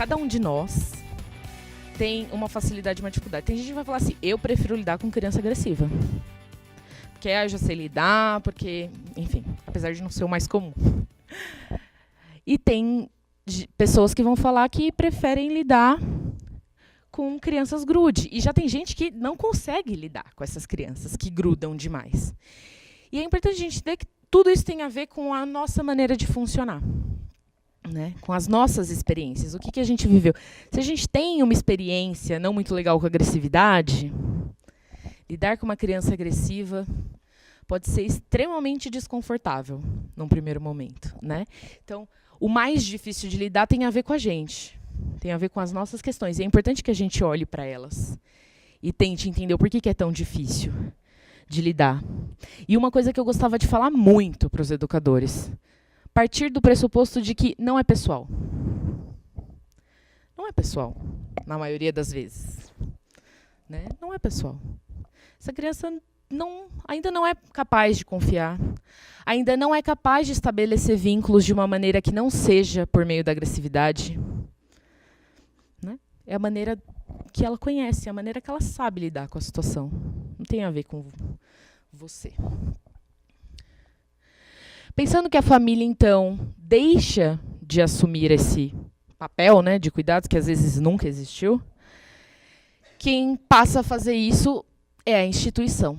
cada um de nós tem uma facilidade e uma dificuldade. Tem gente que vai falar assim, eu prefiro lidar com criança agressiva. Porque eu já sei lidar, porque, enfim, apesar de não ser o mais comum. E tem pessoas que vão falar que preferem lidar com crianças grude. E já tem gente que não consegue lidar com essas crianças que grudam demais. E é importante a gente entender que tudo isso tem a ver com a nossa maneira de funcionar, né? Com as nossas experiências. O que a gente viveu? Se a gente tem uma experiência não muito legal com agressividade, lidar com uma criança agressiva pode ser extremamente desconfortável num primeiro momento, né? Então, o mais difícil de lidar tem a ver com a gente. Tem a ver com as nossas questões. E é importante que a gente olhe para elas e tente entender o porquê que é tão difícil de lidar. E uma coisa que eu gostava de falar muito para os educadores, partir do pressuposto de que não é pessoal. Não é pessoal, na maioria das vezes. Né? Não é pessoal. Essa criança ainda não é capaz de confiar, ainda não é capaz de estabelecer vínculos de uma maneira que não seja por meio da agressividade. Né? É a maneira que ela conhece, é a maneira que ela sabe lidar com a situação. Não tem a ver com você. Pensando que a família, então, deixa de assumir esse papel, né, de cuidados, que às vezes nunca existiu, quem passa a fazer isso é a instituição.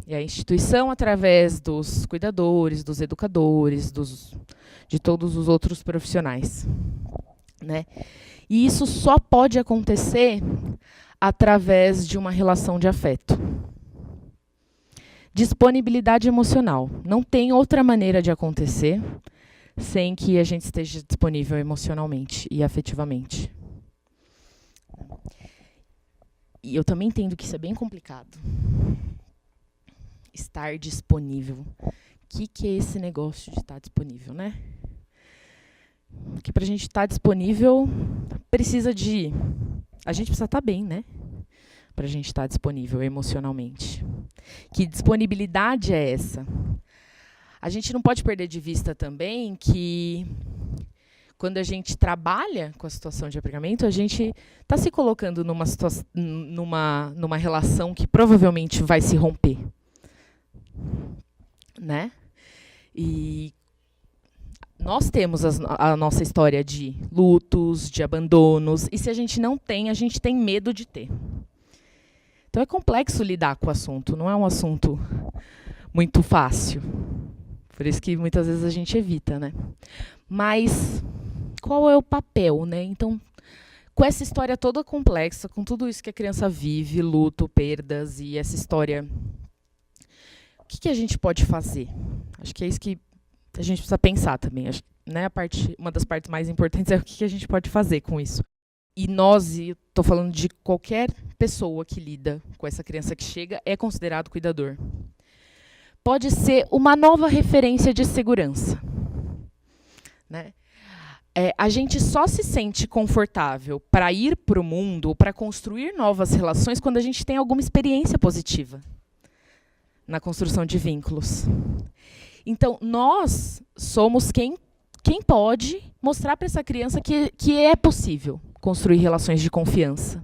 É a instituição através dos cuidadores, dos educadores, de todos os outros profissionais. Né? E isso só pode acontecer através de uma relação de afeto. Disponibilidade emocional. Não tem outra maneira de acontecer sem que a gente esteja disponível emocionalmente e afetivamente. E eu também entendo que isso é bem complicado. Estar disponível. O que é esse negócio de estar disponível, né? Porque para a gente estar disponível, a gente precisa estar bem, né? Para a gente estar disponível emocionalmente. Que disponibilidade é essa? A gente não pode perder de vista também que quando a gente trabalha com a situação de apagamento, a gente está se colocando numa relação que provavelmente vai se romper. Né? E nós temos a nossa história de lutos, de abandonos, e se a gente não tem, a gente tem medo de ter. Então é complexo lidar com o assunto, não é um assunto muito fácil. Por isso que muitas vezes a gente evita, né? Mas qual é o papel, né? Então, com essa história toda complexa, com tudo isso que a criança vive, luto, perdas e essa história, o que a gente pode fazer? Acho que é isso que a gente precisa pensar também. Acho, né, uma das partes mais importantes é o que a gente pode fazer com isso. E estou falando de qualquer pessoa que lida com essa criança que chega, é considerado cuidador. Pode ser uma nova referência de segurança. Né? A gente só se sente confortável para ir para o mundo, ou para construir novas relações, quando a gente tem alguma experiência positiva na construção de vínculos. Então, nós somos quem pode mostrar para essa criança que é possível construir relações de confiança.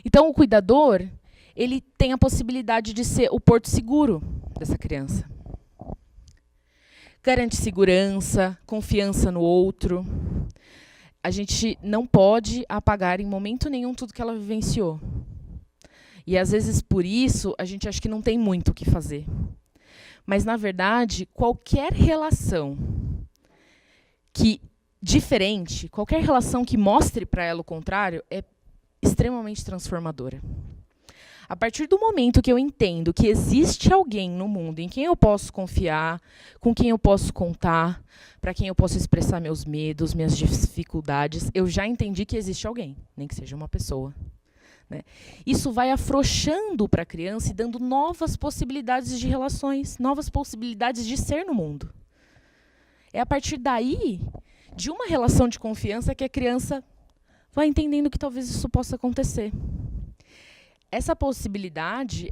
Então, o cuidador, ele tem a possibilidade de ser o porto seguro dessa criança. Garante segurança, confiança no outro. A gente não pode apagar em momento nenhum tudo que ela vivenciou. E, às vezes, por isso, a gente acha que não tem muito o que fazer. Mas, na verdade, qualquer relação qualquer relação que mostre para ela o contrário, é extremamente transformadora. A partir do momento que eu entendo que existe alguém no mundo em quem eu posso confiar, com quem eu posso contar, para quem eu posso expressar meus medos, minhas dificuldades, eu já entendi que existe alguém, nem que seja uma pessoa. Né? Isso vai afrouxando para a criança e dando novas possibilidades de relações, novas possibilidades de ser no mundo. É a partir daí, de uma relação de confiança, que a criança vai entendendo que talvez isso possa acontecer. Essa possibilidade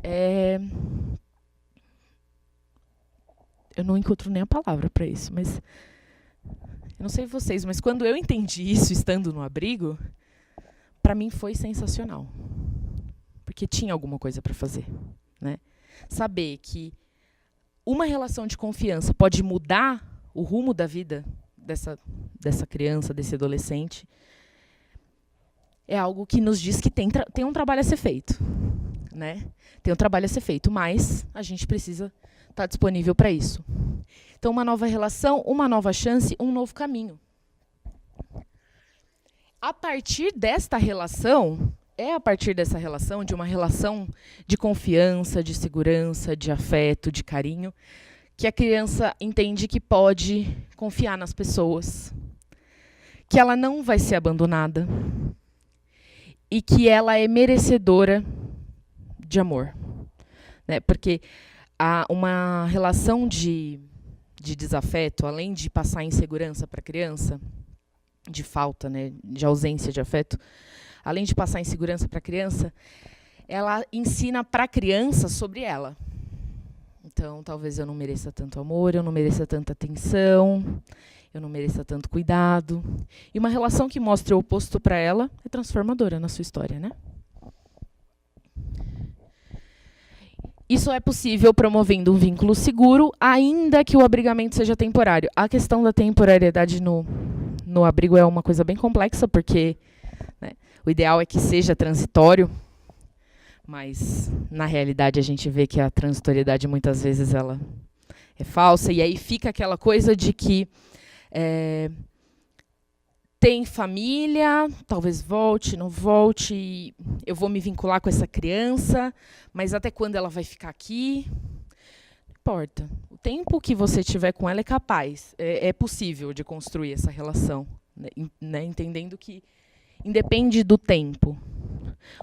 eu não encontro nem a palavra para isso, mas Eu não sei vocês, mas quando eu entendi isso estando no abrigo, para mim foi sensacional. Porque tinha alguma coisa para fazer, né? Saber que uma relação de confiança pode mudar o rumo da vida dessa criança, desse adolescente, é algo que nos diz que tem um trabalho a ser feito, né? Tem um trabalho a ser feito, mas a gente precisa estar disponível para isso. Então, uma nova relação, uma nova chance, um novo caminho. A partir desta relação, a partir dessa relação, de uma relação de confiança, de segurança, de afeto, de carinho, que a criança entende que pode confiar nas pessoas, que ela não vai ser abandonada e que ela é merecedora de amor, né? Porque uma relação de desafeto, além de passar insegurança para a criança, de falta, né, de ausência de afeto, além de passar insegurança para a criança, ela ensina para a criança sobre ela. Então, talvez eu não mereça tanto amor, eu não mereça tanta atenção, eu não mereça tanto cuidado. E uma relação que mostra o oposto para ela é transformadora na sua história, né? Isso é possível promovendo um vínculo seguro, ainda que o abrigamento seja temporário. A questão da temporariedade no abrigo é uma coisa bem complexa, porque, né, o ideal é que seja transitório, mas, na realidade, a gente vê que a transitoriedade, muitas vezes, ela é falsa. E aí fica aquela coisa de que tem família, talvez volte, não volte, eu vou me vincular com essa criança, mas até quando ela vai ficar aqui? Não importa. O tempo que você tiver com ela é capaz, é possível de construir essa relação, né, entendendo que independe do tempo.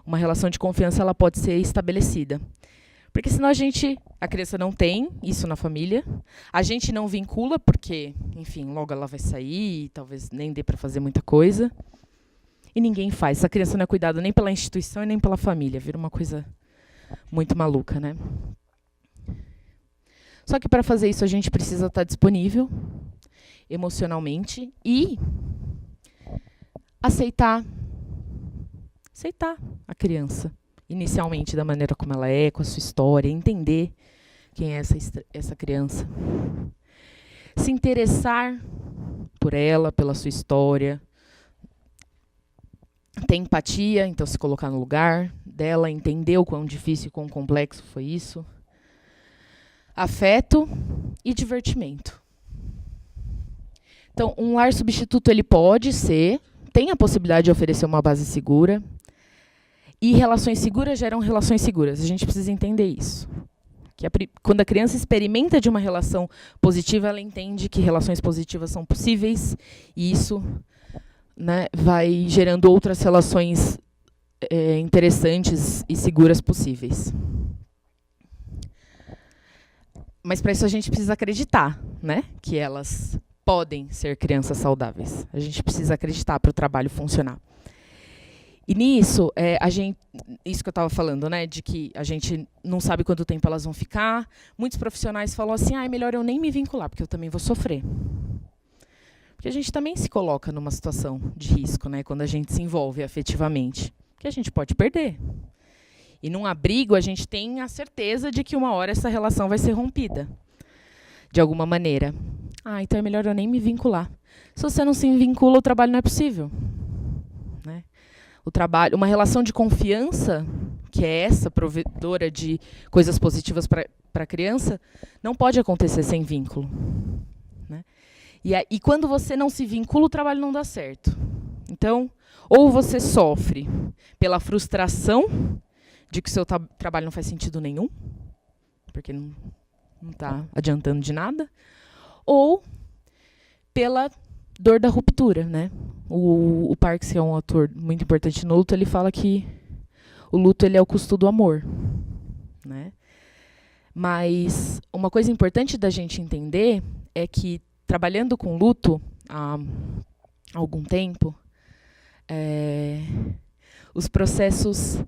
Uma relação de confiança ela pode ser estabelecida. Porque senão a criança não tem isso na família, a gente não vincula, porque, enfim, logo ela vai sair, talvez nem dê para fazer muita coisa, e ninguém faz. Essa criança não é cuidada nem pela instituição e nem pela família, vira uma coisa muito maluca, né? Só que para fazer isso a gente precisa estar disponível emocionalmente e aceitar a criança, inicialmente da maneira como ela é, com a sua história, entender quem é essa criança. Se interessar por ela, pela sua história. Ter empatia, então se colocar no lugar dela, entender o quão difícil e quão complexo foi isso. Afeto e divertimento. Então, um lar substituto ele pode ser, tem a possibilidade de oferecer uma base segura. E relações seguras geram relações seguras. A gente precisa entender isso. Que quando a criança experimenta de uma relação positiva, ela entende que relações positivas são possíveis. E isso, né, vai gerando outras relações interessantes e seguras possíveis. Mas para isso a gente precisa acreditar, né, que elas podem ser crianças saudáveis. A gente precisa acreditar para o trabalho funcionar. E nisso, isso que eu estava falando, né, de que a gente não sabe quanto tempo elas vão ficar. Muitos profissionais falam assim, é melhor eu nem me vincular, porque eu também vou sofrer. Porque a gente também se coloca numa situação de risco, né, quando a gente se envolve afetivamente, que a gente pode perder. E num abrigo, a gente tem a certeza de que uma hora essa relação vai ser rompida, de alguma maneira. Então é melhor eu nem me vincular. Se você não se vincula, o trabalho não é possível, né? O trabalho, uma relação de confiança, que é essa, provedora de coisas positivas para a criança, não pode acontecer sem vínculo, né? E quando você não se vincula, o trabalho não dá certo. Então, ou você sofre pela frustração de que o seu trabalho não faz sentido nenhum, porque não está adiantando de nada, ou pela dor da ruptura, né? O Parks, que é um autor muito importante no luto, ele fala que o luto ele é o custo do amor, né? Mas uma coisa importante da gente entender é que, trabalhando com luto há algum tempo, os processos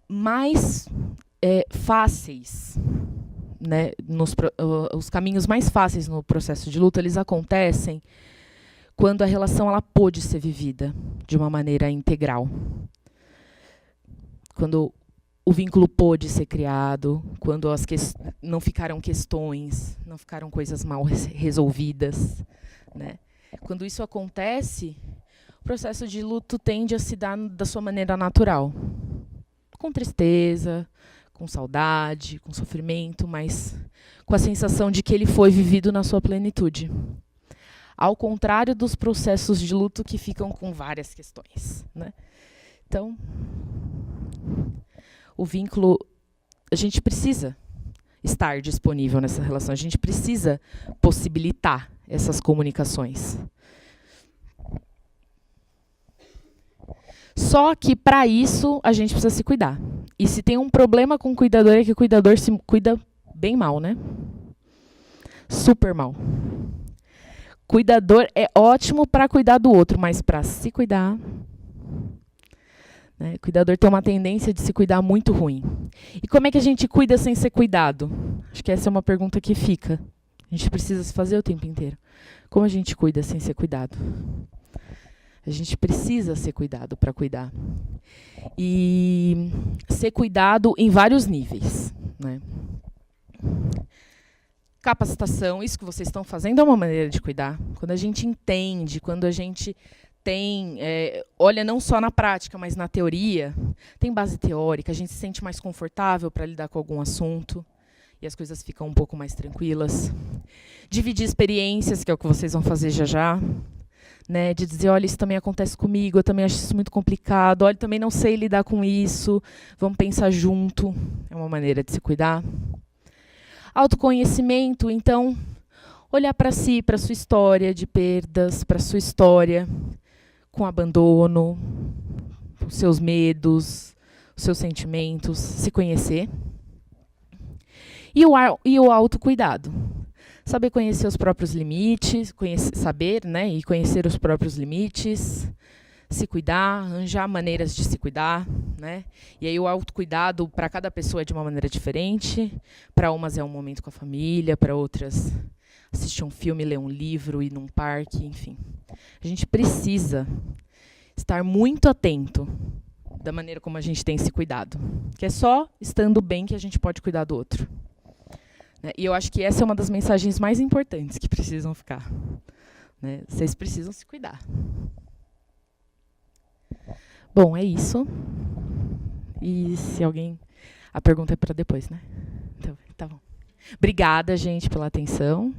mais fáceis, né, os caminhos mais fáceis no processo de luto, eles acontecem quando a relação ela pôde ser vivida de uma maneira integral. Quando o vínculo pôde ser criado, quando não ficaram questões, não ficaram coisas mal resolvidas, né? Quando isso acontece, o processo de luto tende a se dar da sua maneira natural, com tristeza, com saudade, com sofrimento, mas com a sensação de que ele foi vivido na sua plenitude. Ao contrário dos processos de luto que ficam com várias questões, né? Então, o vínculo, a gente precisa estar disponível nessa relação, a gente precisa possibilitar essas comunicações. Só que, para isso, a gente precisa se cuidar. E se tem um problema com o cuidador, é que o cuidador se cuida bem mal, né? Super mal. Cuidador é ótimo para cuidar do outro, mas para se cuidar... O cuidador tem uma tendência de se cuidar muito ruim. E como é que a gente cuida sem ser cuidado? Acho que essa é uma pergunta que fica. A gente precisa se fazer o tempo inteiro. Como a gente cuida sem ser cuidado? A gente precisa ser cuidado para cuidar. E ser cuidado em vários níveis, né? Capacitação, isso que vocês estão fazendo é uma maneira de cuidar. Quando a gente entende, quando a gente olha não só na prática, mas na teoria, tem base teórica, a gente se sente mais confortável para lidar com algum assunto e as coisas ficam um pouco mais tranquilas. Dividir experiências, que é o que vocês vão fazer já já, né? De dizer, olha, isso também acontece comigo, eu também acho isso muito complicado, olha, também não sei lidar com isso, vamos pensar junto, é uma maneira de se cuidar. Autoconhecimento, então, olhar para si, para sua história de perdas, para sua história com abandono, os seus medos, os seus sentimentos, se conhecer. E o autocuidado. Saber conhecer os próprios limites, saber, né, e conhecer os próprios limites, se cuidar, arranjar maneiras de se cuidar, né? E aí o autocuidado para cada pessoa é de uma maneira diferente. Para umas é um momento com a família, para outras assistir um filme, ler um livro, ir num parque, enfim. A gente precisa estar muito atento da maneira como a gente tem se cuidado. Que é só estando bem que a gente pode cuidar do outro. Né? E eu acho que essa é uma das mensagens mais importantes que precisam ficar. Né? Vocês precisam se cuidar. Bom, é isso. E se alguém... A pergunta é para depois, né? Então, tá bom. Obrigada, gente, pela atenção.